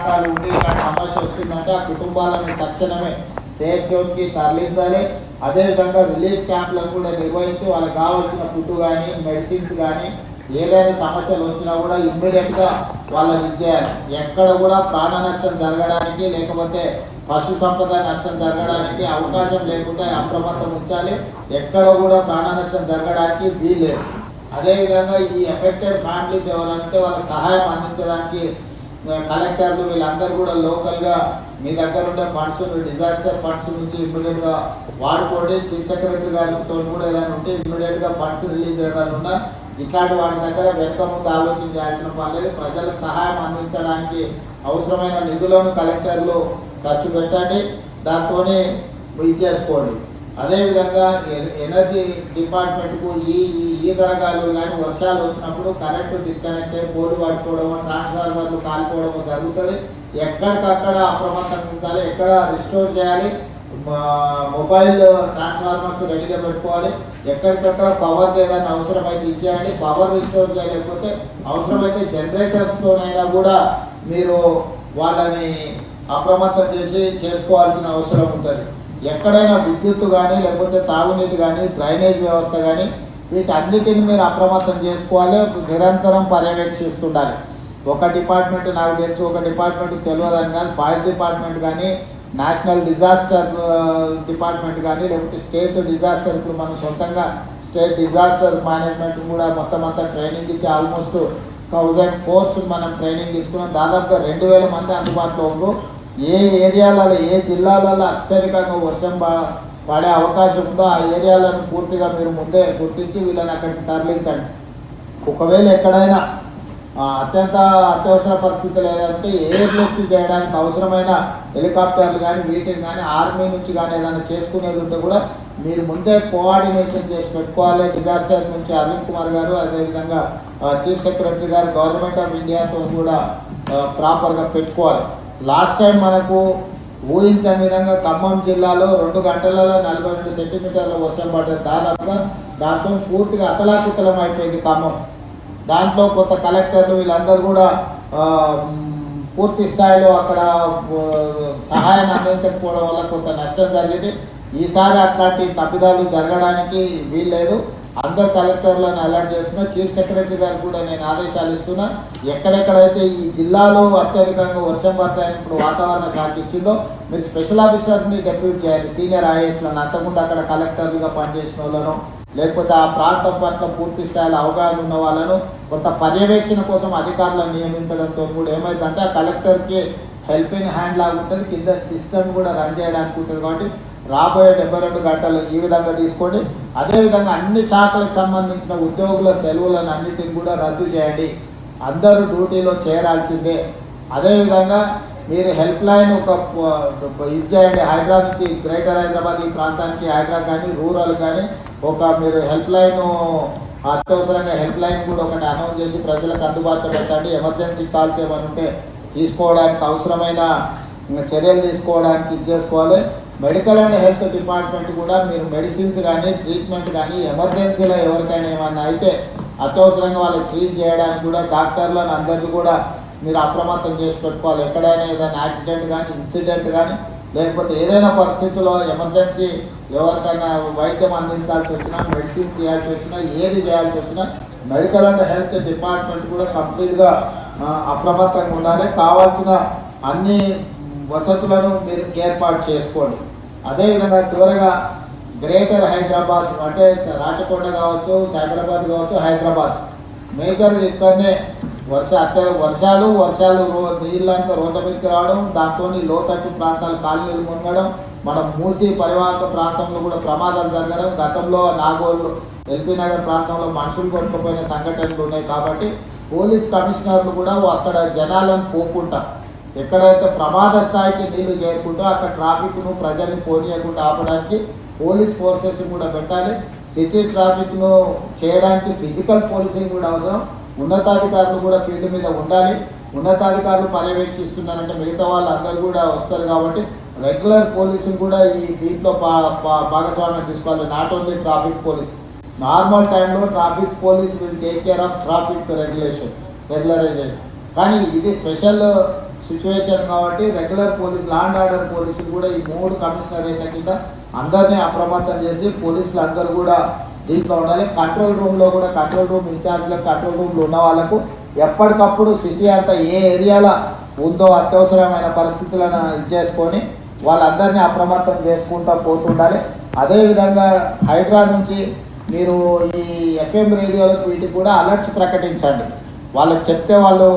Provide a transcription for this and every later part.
ఉంటే ఇలాంటి సమస్య వస్తుందంటే ఆ కుటుంబాలను తక్షణమే సేఫ్ జోన్కి తరలించాలి. అదేవిధంగా రిలీఫ్ క్యాంపులను కూడా నిర్వహించి వాళ్ళకి కావాల్సిన ఫుడ్ కానీ మెడిసిన్స్ కానీ ఏదైనా సమస్యలు వచ్చినా కూడా ఇమ్మీడియట్గా వాళ్ళని ఇచ్చేయాలి. ఎక్కడ కూడా ప్రాణ నష్టం జరగడానికి లేకపోతే పశు సంపద నష్టం జరగడానికి అవకాశం లేకుండా అప్రమత్తం ఉంచాలి. ఎక్కడ కూడా ప్రాణ నష్టం జరగడానికి వీల్లేదు. అదేవిధంగా ఈ ఎఫెక్టెడ్ ఫ్యామిలీస్ ఎవరంటే వాళ్ళకి సహాయం అందించడానికి కలెక్టర్లు వీళ్ళందరూ కూడా లోకల్గా మీ దగ్గర ఉండే ఫండ్స్ డిజాస్టర్ ఫండ్స్ నుంచి ఇమ్మీడియట్గా వాడుకోండి. చీఫ్ సెక్రటరీ గారితో కూడా ఏదైనా ఉంటే ఇమ్మీడియట్గా ఫండ్స్ రిలీజ్ ఏదైనా ఉన్నా ఇట్లాంటి వాటి దగ్గర వెనుక ముందు ఆలోచించాల్సిన పని లేదు. ప్రజలకు సహాయం అందించడానికి అవసరమైన నిధులను కలెక్టర్లు ఖర్చు పెట్టండి, దాంతో ఇది చేసుకోండి. అదేవిధంగా ఎనర్జీ డిపార్ట్మెంట్కు ఈ తరగాలు కానీ వర్షాలు వచ్చినప్పుడు కరెంటు డిస్కనెక్ట్ అయ్యి పోలు పట్టుకోవడం ట్రాన్స్ఫార్మర్లు కాలిపోవడం జరుగుతుంది. ఎక్కడికక్కడ అప్రమత్తంగా ఉంచాలి, ఎక్కడ రిస్టోర్ చేయాలి, మొబైల్ ట్రాన్స్ఫార్మర్స్ రెడీగా పెట్టుకోవాలి. ఎక్కడికక్కడ పవర్ ఏదైనా అవసరమైతే ఇచ్చేయండి. పవర్ రిస్టోర్ చేయలేకపోతే అవసరమైతే జనరేటర్స్తోనైనా కూడా మీరు వాళ్ళని అప్రమత్తం చేసి చేసుకోవాల్సిన అవసరం ఉంటుంది. ఎక్కడైనా విద్యుత్ కానీ లేకపోతే తాగునీటి కానీ డ్రైనేజ్ వ్యవస్థ కానీ వీటన్నిటిని మీరు అప్రమత్తం చేసుకోవాలి, నిరంతరం పర్యవేక్షిస్తుండాలి. ఒక డిపార్ట్మెంట్ నాకు తెలిసి ఒక డిపార్ట్మెంట్ తెలియదని కానీ ఫైర్ డిపార్ట్మెంట్ కానీ నేషనల్ డిజాస్టర్ డిపార్ట్మెంట్ కానీ లేకపోతే స్టేట్ డిజాస్టర్, ఇప్పుడు మనం సొంతంగా స్టేట్ డిజాస్టర్ మేనేజ్మెంట్ కూడా మొత్తం అంతా ట్రైనింగ్ ఇచ్చి ఆల్మోస్ట్ 1000 ఫోర్స్ మనం ట్రైనింగ్ ఇస్తున్నాం. దాదాపుగా 2000 మంది అందుబాటులో ఉన్నారు. ఏ ఏరియాలలో ఏ జిల్లాలలో అత్యధికంగా వర్షం పడే అవకాశం ఉందో ఆ ఏరియాలను పూర్తిగా మీరు ముందే గుర్తించి వీళ్ళని అక్కడికి తరలించండి. ఒకవేళ ఎక్కడైనా అత్యవసర పరిస్థితులు ఏదంటే ఎయిర్ లిఫ్ట్ చేయడానికి అవసరమైన హెలికాప్టర్లు కానీ వీటిని కానీ ఆర్మీ నుంచి కానీ ఏదైనా చేసుకునేది ఉంటే కూడా మీరు ముందే కోఆర్డినేషన్ చేసి పెట్టుకోవాలి. డిజాస్టర్ నుంచి అరవింద్ కుమార్ గారు అదేవిధంగా చీఫ్ సెక్రటరీ గారు గవర్నమెంట్ ఆఫ్ ఇండియాతో కూడా ప్రాపర్గా పెట్టుకోవాలి. లాస్ట్ టైం మనకు ఊహించని విధంగా ఖమ్మం జిల్లాలో 2 గంటలలో 42 సెంటీమీటర్ల వర్షం పడ్డది. దాదాపుగా దాంతో పూర్తిగా అతలాకుతలం అయిపోయింది ఖమ్మం. దాంట్లో కొత్త కలెక్టర్లు వీళ్ళందరూ కూడా పూర్తి స్థాయిలో అక్కడ సహాయాన్ని అందించకపోవడం వల్ల కొంత నష్టం జరిగింది. ఈసారి అట్లాంటి తప్పిదాలు జరగడానికి వీల్లేదు. అందరు కలెక్టర్లను అలర్ట్ చేస్తున్నా. చీఫ్ సెక్రటరీ గారు కూడా నేను ఆదేశాలు ఇస్తున్నా. ఎక్కడెక్కడైతే ఈ జిల్లాలో అత్యధికంగా వర్షం పడతాయని ఇప్పుడు వాతావరణ శాఖ ఇచ్చిందో మీరు స్పెషల్ ఆఫీసర్ని డెప్యూట్ చేయాలి. సీనియర్ ఐఏఎస్లను అంతకుముందు అక్కడ కలెక్టర్లుగా పనిచేసిన వాళ్ళను లేకపోతే ఆ ప్రాంతం పట్ల పూర్తి స్థాయిలో అవగాహన ఉన్న వాళ్ళను కొంత పర్యవేక్షణ కోసం అధికారులను నియమించడంతో కూడా ఏమైందంటే ఆ కలెక్టర్కి హెల్పింగ్ హ్యాండ్ లాగా ఉంటుంది, కింద సిస్టమ్ కూడా రన్ చేయడానికి ఉంటుంది. కాబట్టి రాబోయే 72 గంటలు ఈ విధంగా తీసుకోండి. అదేవిధంగా అన్ని శాఖలకు సంబంధించిన ఉద్యోగుల సెలవులను అన్నిటిని కూడా రద్దు చేయండి. అందరూ డ్యూటీలో చేరాల్సిందే. అదేవిధంగా మీరు హెల్ప్ లైన్ ఒక ఇది చేయండి. హైదరాబాద్ నుంచి గ్రేటర్ హైదరాబాద్ ఈ ప్రాంతానికి హైదరాబాద్ కానీ రూరల్ కానీ ఒక మీరు హెల్ప్ లైన్ అత్యవసరంగా హెల్ప్ లైన్ కూడా ఒకటి అనౌన్స్ చేసి ప్రజలకు అందుబాటులో పెట్టండి. ఎమర్జెన్సీ కాల్స్ ఏమైనా ఉంటే తీసుకోవడానికి అవసరమైన చర్యలు తీసుకోవడానికి ఇది చేసుకోవాలి. మెడికల్ అండ్ హెల్త్ డిపార్ట్మెంట్ కూడా మీరు మెడిసిన్స్ కానీ ట్రీట్మెంట్ కానీ ఎమర్జెన్సీలో ఎవరికైనా ఏమన్నా అయితే అత్యవసరంగా వాళ్ళకి ట్రీట్ చేయడానికి కూడా డాక్టర్లను అందరికీ కూడా మీరు అప్రమత్తం చేసి పెట్టుకోవాలి. ఎక్కడైనా ఏదైనా యాక్సిడెంట్ కానీ ఇన్సిడెంట్ కానీ లేకపోతే ఏదైనా పరిస్థితుల్లో ఎమర్జెన్సీ ఎవరికైనా వైద్యం అందించాల్సి వచ్చినా మెడిసిన్స్ చేయాల్సి వచ్చినా ఏది చేయాల్సి వచ్చినా మెడికల్ అండ్ హెల్త్ డిపార్ట్మెంట్ కూడా కంప్లీట్గా అప్రమత్తంగా ఉండాలి. కావాల్సిన అన్ని వసతులను మీరు ఏర్పాటు చేసుకోండి. అదేవిధంగా చివరగా గ్రేటర్ హైదరాబాద్ అంటే రాచకొండ కావచ్చు, సైబరాబాద్ కావచ్చు, హైదరాబాద్ మేజర్ ఇక్కడనే వర్షాలు నీళ్ళంతా రోడ్ల మీదకి రావడం, దాంతో లోతట్టు ప్రాంతాలు కాలనీలు మునగడం, మనం మూసి పరివాహక ప్రాంతంలో కూడా ప్రమాదాలు జరగడం, గతంలో నాగోళ్ళు ఎల్పీ నగర్ ప్రాంతంలో మనుషులు కొట్టుకుపోయిన సంఘటనలు ఉన్నాయి. కాబట్టి పోలీస్ కమిషనర్లు కూడా అక్కడ జనాలను పోకుండా ఎక్కడైతే ప్రమాద స్థాయికి నీళ్లు చేరుకుంటూ అక్కడ ట్రాఫిక్ను ప్రజల్ని పోనీయకుండా ఆపడానికి పోలీస్ ఫోర్సెస్ కూడా పెట్టాలి. సిటీ ట్రాఫిక్ను చేయడానికి ఫిజికల్ పోలీసింగ్ కూడా అవసరం. ఉన్నతాధికారులు కూడా ఫీల్డ్ మీద ఉండాలి. ఉన్నతాధికారులు పర్యవేక్షిస్తున్నారంటే మిగతా వాళ్ళందరూ కూడా వస్తారు. కాబట్టి రెగ్యులర్ పోలీసింగ్ కూడా ఈ దీంట్లో భాగస్వామ్యం తీసుకోవాలి. Not only traffic police, normal టైంలో traffic police will take care of traffic regularisation. కానీ ఇది స్పెషల్ సిచ్యువేషన్ కాబట్టి regular police law and order పోలీసులు కూడా ఈ 3 కమిషనరేట్ల కింద అందరినీ అప్రమత్తం చేసి పోలీసులు అందరూ కూడా దీంట్లో ఉండాలి. కంట్రోల్ రూమ్లో కూడా కంట్రోల్ రూమ్ ఇన్ఛార్జ్లకు కంట్రోల్ రూమ్లో ఉన్న వాళ్ళకు ఎప్పటికప్పుడు సిటీ అంతా ఏ ఏరియాలో ఉందో అత్యవసరమైన పరిస్థితులను చేసుకొని వాళ్ళందరినీ అప్రమత్తం చేసుకుంటూ పోతుండాలి. అదేవిధంగా హైడ్రా నుంచి మీరు ఈ ఎఫ్ఎం రేడియోలకు వీటికి కూడా అలర్ట్స్ ప్రకటించండి. వాళ్ళకి చెప్తే వాళ్ళు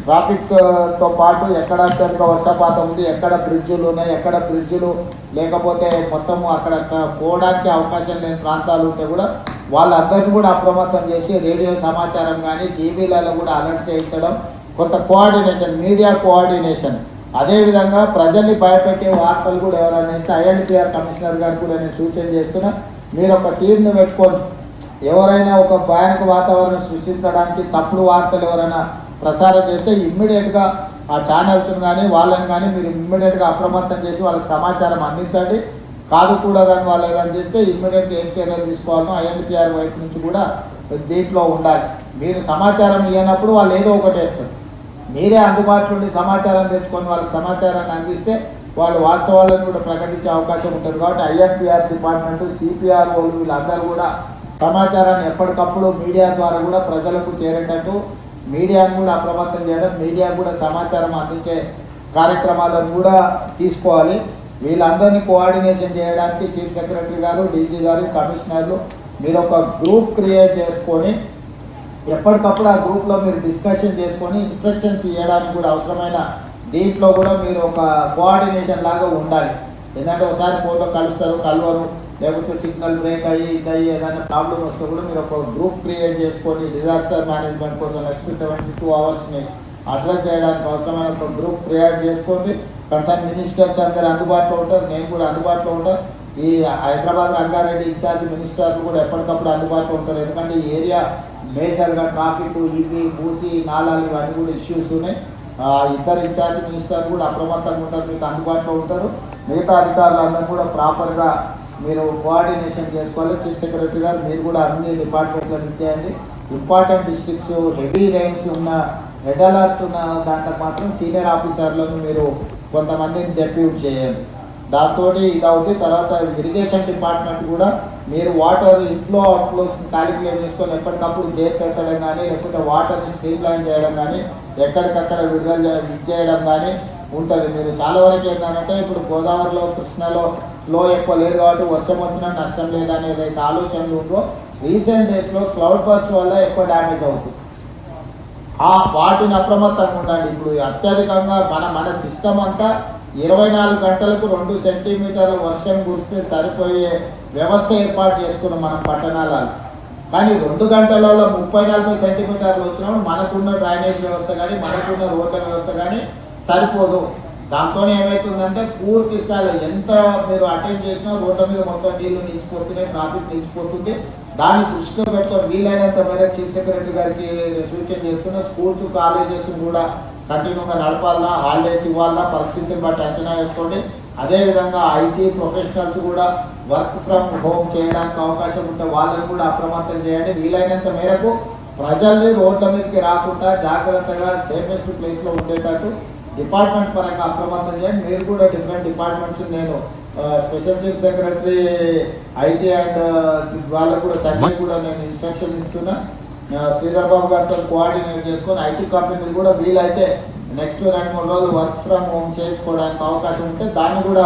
ట్రాఫిక్తో పాటు ఎక్కడ కనుక వర్షపాతం ఉంది, ఎక్కడ బ్రిడ్జులు ఉన్నాయి, ఎక్కడ బ్రిడ్జులు లేకపోతే మొత్తము అక్కడ పోవడానికి అవకాశం లేని ప్రాంతాలు ఉంటే కూడా వాళ్ళందరినీ కూడా అప్రమత్తం చేసి రేడియో సమాచారం కానీ టీవీలలో కూడా అలర్ట్ చేయించడం, కొంత కోఆర్డినేషన్, మీడియా కోఆర్డినేషన్. అదేవిధంగా ప్రజల్ని భయపెట్టే వార్తలు కూడా ఎవరైనా ఇస్తే ఐఎన్పిఆర్ కమిషనర్ గారు కూడా నేను సూచన చేస్తున్నా, మీరు ఒక టీంను పెట్టుకొని ఎవరైనా ఒక భయానక వాతావరణం సృష్టించడానికి తప్పుడు వార్తలు ఎవరైనా ప్రసారం చేస్తే ఇమ్మీడియట్గా ఆ ఛానల్స్ని కానీ వాళ్ళని కానీ మీరు ఇమ్మీడియట్గా అప్రమత్తం చేసి వాళ్ళకి సమాచారం అందించండి. కాదు కూడా కానీ వాళ్ళు ఏదైనా చేస్తే ఇమ్మీడియట్గా ఏం చర్యలు తీసుకోవాలనో ఐఎన్పిఆర్ వైపు నుంచి కూడా దీంట్లో ఉండాలి. మీరు సమాచారం ఇవ్వనప్పుడు వాళ్ళు ఏదో ఒకటి వేస్తారు. మీరే అందుబాటులో ఉండి సమాచారం తెచ్చుకొని వాళ్ళకి సమాచారాన్ని అందిస్తే వాళ్ళు వాస్తవాలను కూడా ప్రకటించే అవకాశం ఉంటుంది. కాబట్టి ఐఎన్పిఆర్ డిపార్ట్మెంటు, సిపిఆర్ఓలు వీళ్ళందరూ కూడా సమాచారాన్ని ఎప్పటికప్పుడు మీడియా ద్వారా కూడా ప్రజలకు చేరేటట్టు మీడియాను కూడా అప్రమత్తం చేయడం, మీడియా కూడా సమాచారం అందించే కార్యక్రమాలను కూడా తీసుకోవాలి. వీళ్ళందరినీ కోఆర్డినేషన్ చేయడానికి చీఫ్ సెక్రటరీ గారు, డీజీ గారు, కమిషనర్లు మీరు ఒక గ్రూప్ క్రియేట్ చేసుకొని ఎప్పటికప్పుడు ఆ గ్రూప్లో మీరు డిస్కషన్ చేసుకొని ఇన్స్ట్రక్షన్స్ ఇవ్వడానికి కూడా అవసరమైన దీంట్లో కూడా మీరు ఒక కోఆర్డినేషన్ లాగా ఉండాలి. ఎందుకంటే ఒకసారి ఫోటో కలుస్తారు, కలవరు, లేకపోతే సిగ్నల్ బ్రేక్ అయ్యి ఇదయ్యి ఏదైనా ప్రాబ్లం వస్తే కూడా మీరు ఒక గ్రూప్ క్రియేట్ చేసుకొని డిజాస్టర్ మేనేజ్మెంట్ కోసం నెక్స్ట్ 72 అవర్స్ని అడ్రస్ చేయడానికి అవసరమైన ఒక గ్రూప్ క్రియేట్ చేసుకోండి. కన్సర్న్ మినిస్టర్స్ అందరూ అందుబాటులో ఉంటారు, నేను కూడా అందుబాటులో ఉంటాను. ఈ హైదరాబాద్ రంగారెడ్డి ఇన్ఛార్జ్ మినిస్టర్లు కూడా ఎప్పటికప్పుడు అందుబాటులో ఉంటారు. ఎందుకంటే ఈ ఏరియా మేజర్గా ట్రాఫిక్, ఈపీ, మూసి, నాలాలు ఇవన్నీ కూడా ఇష్యూస్ ఉన్నాయి. ఇద్దరు ఇన్ఛార్జ్ మినిస్టర్లు కూడా అప్రమత్తంగా ఉంటారు, మీకు అందుబాటులో ఉంటారు. మిగతా అధికారులందరూ కూడా ప్రాపర్గా మీరు కోఆర్డినేషన్ చేసుకోవాలి. చీఫ్ సెక్రటరీ గారు మీరు కూడా అన్ని డిపార్ట్మెంట్లను ఇచ్చేయండి. ఇంపార్టెంట్ డిస్ట్రిక్ట్స్, హెవీ రైన్స్ ఉన్న, రెడ్ అలర్ట్ ఉన్న దాంట్లో మాత్రం సీనియర్ ఆఫీసర్లను మీరు కొంతమందిని డెప్యూట్ చేయండి. దాంతో ఇది అవుతుంది. తర్వాత ఇరిగేషన్ డిపార్ట్మెంట్ కూడా మీరు వాటర్ ఇన్ఫ్లో అవుట్ఫ్లోస్ క్యాలిక్యులేట్ చేసుకొని ఎప్పటికప్పుడు గేట్ పెట్టడం కానీ, లేకపోతే వాటర్ని స్ట్రీమ్ లైన్ చేయడం కానీ, ఎక్కడికక్కడ విడుదల చేయడం కానీ ఉంటుంది. మీరు చాలా వరకు ఏంటంటే ఇప్పుడు గోదావరిలో, కృష్ణలో ఫ్లో ఎక్కువ లేదు కాబట్టి వర్షం వచ్చినా నష్టం లేదనే ఏదైతే ఆలోచనలు ఉందో రీసెంట్ డేస్లో క్లౌడ్ బస్ట్ వల్ల ఎక్కువ డ్యామేజ్ అవుతుంది. వాటిని అప్రమత్తంగా ఉండండి. ఇప్పుడు అత్యధికంగా మన సిస్టమ్ అంతా 24 గంటలకు 2 సెంటీమీటర్ల వర్షం కురిస్తే సరిపోయే వ్యవస్థ ఏర్పాటు చేసుకున్నాం మనం పట్టణాలలో. కానీ 2 గంటలలో 30-40 సెంటీమీటర్లు వచ్చినప్పుడు మనకున్న డ్రైనేజ్ వ్యవస్థ కానీ, మనకున్న రోడ్ల వ్యవస్థ కానీ సరిపోదు. దాంతో ఏమవుతుందంటే పూర్తి స్థాయిలో ఎంత మీరు అటెండ్ చేసినా రోడ్ల మీద మొత్తం నీళ్లు నిలిచిపోతున్నాయి, ట్రాఫిక్ నిలిచిపోతుంది. దాన్ని దృష్టిలో పెట్టుకొని వీలైనంత మేరకు చీఫ్ సెక్రటరీ గారికి సూచన చేస్తున్న స్కూల్స్, కాలేజెస్ కూడా కంటిన్యూగా నడపాలన్నా, హాలిడేస్ ఇవ్వాలన్నా పరిస్థితిని బట్టి అంచనా వేసుకోండి. అదేవిధంగా ఐటీ ప్రొఫెషనల్స్ కూడా వర్క్ ఫ్రమ్ హోమ్ చేయడానికి అవకాశం ఉంటే వాళ్ళని కూడా అప్రమత్తం చేయండి. వీలైనంత మేరకు ప్రజల్ని రోడ్ల మీదకి రాకుండా జాగ్రత్తగా సేఫెస్ట్ ప్లేస్లో ఉండేటట్టు డిపార్ట్మెంట్ పరంగా అప్రమత్తం చేయండి. మీరు కూడా డిఫరెంట్ డిపార్ట్మెంట్స్, నేను special chief secretary IT and వాళ్ళకు కూడా సండే కూడా నేను ఇన్స్ట్రక్షన్ ఇస్తున్నా. శ్రీధర్ బాబు గారితో కోఆర్డినేట్ చేసుకొని ఐటీ కంపెనీలు కూడా వీలైతే నెక్స్ట్ 2-3 రోజులు వర్క్ ఫ్రమ్ హోమ్ చేసుకోవడానికి అవకాశం ఉంటే దాన్ని కూడా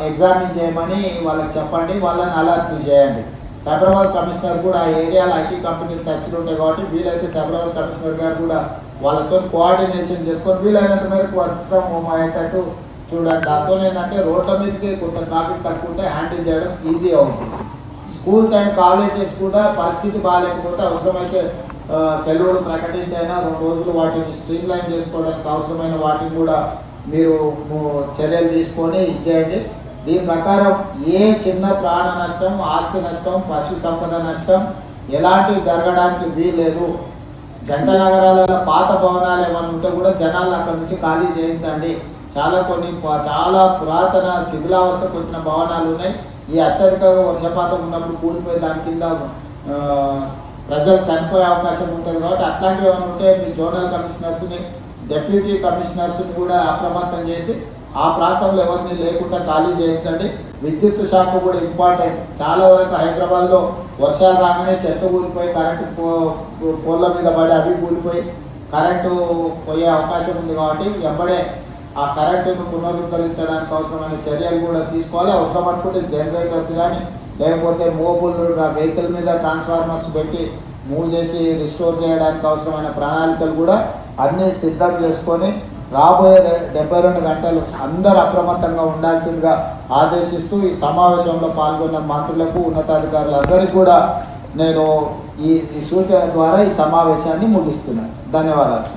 ఎగ్జామిన్ చేయమని వాళ్ళకి చెప్పండి, వాళ్ళని అలర్ట్ చేయండి. సైబరాబాద్ కమిషనర్ కూడా ఆ ఏరియాలో ఐటీ కంపెనీలు టచ్లు ఉంటాయి కాబట్టి వీలైతే సైబరాబాద్ కమిషనర్ గారు కూడా వాళ్ళతో కోఆర్డినేషన్ చేసుకొని వీలైనంత మేరకు వర్క్ ఫ్రమ్ హోమ్ అయ్యేటట్టు చూడండి. దాంతో ఏంటంటే రోడ్ల మీదకి కొంత ట్రాఫిక్ తక్కువ ఉంటే హ్యాండిల్ చేయడం ఈజీ అవుతుంది. స్కూల్స్ అండ్ కాలేజెస్ కూడా పరిస్థితి బాగాలేకపోతే అవసరమైతే సెలవులు ప్రకటించైనా 2 రోజులు వాటిని స్ట్రీమ్ లైన్ చేసుకోవడానికి అవసరమైన వాటిని కూడా మీరు చర్యలు తీసుకొని ఇచ్చేయండి. దీని ప్రకారం ఏ చిన్న ప్రాణ నష్టం, ఆస్తి నష్టం, పశు సంపద నష్టం ఎలాంటివి జరగడానికి వీల్లేదు. జంట నగరాలలో పాత భవనాలు ఏమైనా ఉంటే కూడా జనాలను అక్కడి నుంచి ఖాళీ చేయించండి. చాలా పురాతన శిథిలావస్థకు వచ్చిన భవనాలు ఉన్నాయి. ఈ అత్యధికంగా వర్షపాతం ఉన్నప్పుడు కూలిపోయి దాని కింద ప్రజలు చనిపోయే అవకాశం ఉంటుంది కాబట్టి అట్లాంటివి ఏమైనా ఉంటే మీ జోనల్ కమిషనర్స్ని డిప్యూటీ కమిషనర్స్ కూడా అప్రమత్తం చేసి ఆ ప్రాంతంలో ఎవరిని లేకుండా ఖాళీ చేయించండి. విద్యుత్ శాఖ కూడా ఇంపార్టెంట్. చాలా వరకు హైదరాబాద్లో వర్షాలు రాగానే చెత్త కూలిపోయి కరెంటు పోల్ల మీద పడి అవి కూలిపోయి కరెంటు పోయే అవకాశం ఉంది. కాబట్టి వెంబడే ఆ కరెంటును పునరుద్ధరించడానికి అవసరమైన చర్యలు కూడా తీసుకోవాలి. అవసరం అనుకుంటే జనరేటర్స్ కానీ లేకపోతే మూవబుల్ వెహికల్ మీద ట్రాన్స్ఫార్మర్స్ పెట్టి మూవ్ చేసి రిస్టోర్ చేయడానికి అవసరమైన ప్రణాళికలు కూడా అన్నీ సిద్ధం చేసుకొని రాబోయే 72 గంటలు అందరూ అప్రమత్తంగా ఉండాల్సిందిగా ఆదేశిస్తూ ఈ సమావేశంలో పాల్గొన్న మంత్రులకు ఉన్నతాధికారులందరికీ కూడా నేను ఈ సూచన ద్వారా ఈ సమావేశాన్ని ముగిస్తున్నాను. ధన్యవాదాలు.